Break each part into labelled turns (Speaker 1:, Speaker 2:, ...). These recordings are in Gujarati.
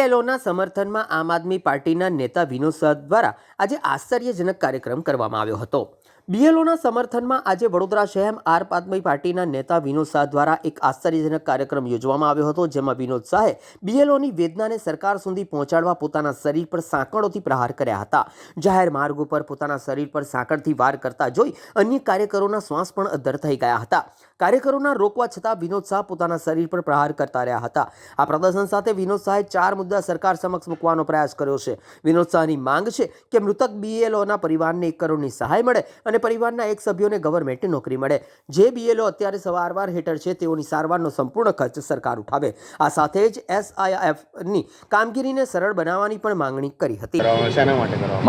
Speaker 1: બીએલઓના સમર્થનમાં આમ આદમી પાર્ટીના નેતા વિનોદ શાહ દ્વારા આજે આશ્ચર્યજનક કાર્યક્રમ કરવામાં આવ્યો હતો। બીએલઓના સમર્થનમાં આજે વડોદરા શહેર આમ આદમી પાર્ટીના નેતા વિનોદ શાહ દ્વારા એક આશ્ચર્યજનક કાર્યક્રમ યોજવામાં આવ્યો હતો, જેમાં વિનોદ શાહે બીએલઓની વેદનાને સરકાર સુધી પહોંચાડવા પોતાના શરીર પર સાંકળોથી પ્રહાર કર્યા હતા। જાહેર માર્ગ ઉપર પોતાના શરીર પર સાંકળથી વાર કરતા જોઈ અન્ય કાર્યકરોના શ્વાસ પણ અદ્ધર થઈ ગયા હતા। કાર્યકરોના રોકવા છતાં વિનોદ શાહ પોતાના શરીર પર પ્રહાર કરતા રહ્યા હતા। આ પ્રદર્શન સાથે વિનોદ શાહે 4 મુદ્દા સરકાર સમક્ષ મૂકવાનો પ્રયાસ કર્યો છે। વિનોદ શાહની માંગ છે કે મૃતક બીએલઓના પરિવારને 1 કરોડની સહાય મળે અને પરિવારના એક સભ્યોને ગવર્મેન્ટ નોકરી મળે। જે બીએલઓ અત્યારે સારવાર હેઠળ છે તેઓની સારવારનો સંપૂર્ણ ખર્ચ સરકાર ઉઠાવે। આ સાથે જ એસઆઈએફની કામગીરીને સરળ બનાવવાની પણ માંગણી કરી હતી।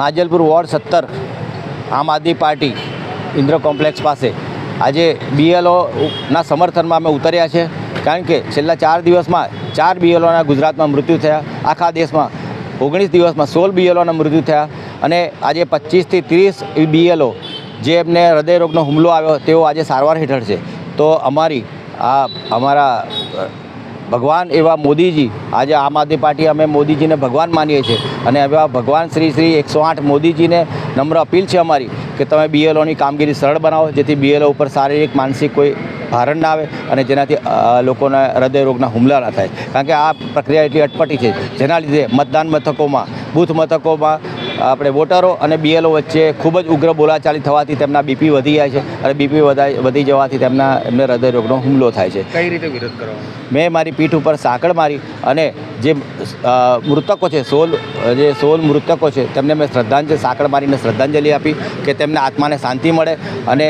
Speaker 2: માજલપુર વોર્ડ 17 આમ આદમી પાર્ટી ઇન્દ્ર કોમ્પ્લેક્સ પાસે આજે બીએલઓના સમર્થનમાં અમે ઉતર્યા છે, કારણ કે છેલ્લા 4 દિવસમાં 4 બીએલઓના ગુજરાતમાં મૃત્યુ થયા। આખા દેશમાં 19 દિવસમાં 16 બીએલઓના મૃત્યુ થયા અને આજે 25 થી 30 બીએલઓ જે એમને હૃદયરોગનો હુમલો આવ્યો તેઓ આજે સારવાર હેઠળ છે। તો અમારા ભગવાન એવા મોદીજી, આજે આમ આદમી પાર્ટી અમે મોદીજીને ભગવાન માનીએ છીએ અને એવા ભગવાન શ્રી 108 મોદીજીને નમ્ર અપીલ છે અમારી કે તમે બીએલઓની કામગીરી સરળ બનાવો, જેથી બીએલઓ ઉપર શારીરિક માનસિક કોઈ ભારણ ના આવે અને જેનાથી લોકોના હૃદયરોગના હુમલા ના થાય। કારણ કે આ પ્રક્રિયા એટલી અટપટી છે, જેના લીધે મતદાન મથકોમાં, બૂથ મથકોમાં આપણે વોટરો અને બીએલઓ વચ્ચે ખૂબ જ ઉગ્ર બોલાચાલી થવાથી તેમના બીપી વધી જાય છે અને બીપી વધી જવાથી એમને હૃદયરોગનો હુમલો થાય છે।
Speaker 3: કઈ રીતે વિરોધ કરવાનો?
Speaker 2: મેં મારી પીઠ ઉપર સાંકળ મારી અને જે મૃતકો છે 16 મૃતકો છે તેમને મેં સાંકળ મારીને શ્રદ્ધાંજલિ આપી કે તેમના આત્માને શાંતિ મળે અને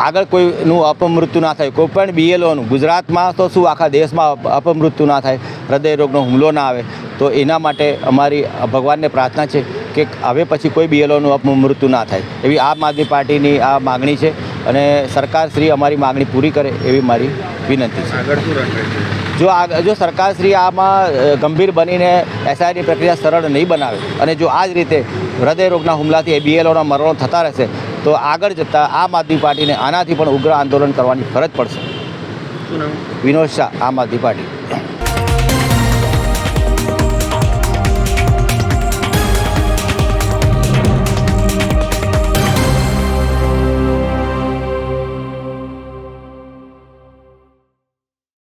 Speaker 2: આગળ કોઈનું અપમૃત્યુ ના થાય। કોઈ પણ બીએલઓનું ગુજરાતમાં તો શું આખા દેશમાં અપમૃત્યુ ના થાય, હૃદયરોગનો હુમલો ના આવે। તો એના માટે અમારી ભગવાનને પ્રાર્થના છે કે હવે પછી કોઈ બીએલઓનું અપમૃત્યુ ના થાય, એવી આમ આદમી પાર્ટીની આ માગણી છે અને સરકારશ્રી અમારી માગણી પૂરી કરે એવી મારી વિનંતી છે।
Speaker 3: આગળ શું રણનીતિ?
Speaker 2: જો સરકારશ્રી આમાં ગંભીર બનીને એસઆઈની પ્રક્રિયા સરળ નહીં બનાવે અને જો આ જ રીતે હૃદયરોગના હુમલાથી બીએલઓના મરણો થતા રહેશે તો આગળ જતાં આમ આદમી પાર્ટીને આનાથી પણ ઉગ્ર આંદોલન કરવાની ફરજ પડશે।
Speaker 3: શું નામ?
Speaker 2: વિનોદ શાહ, આમ આદમી પાર્ટી।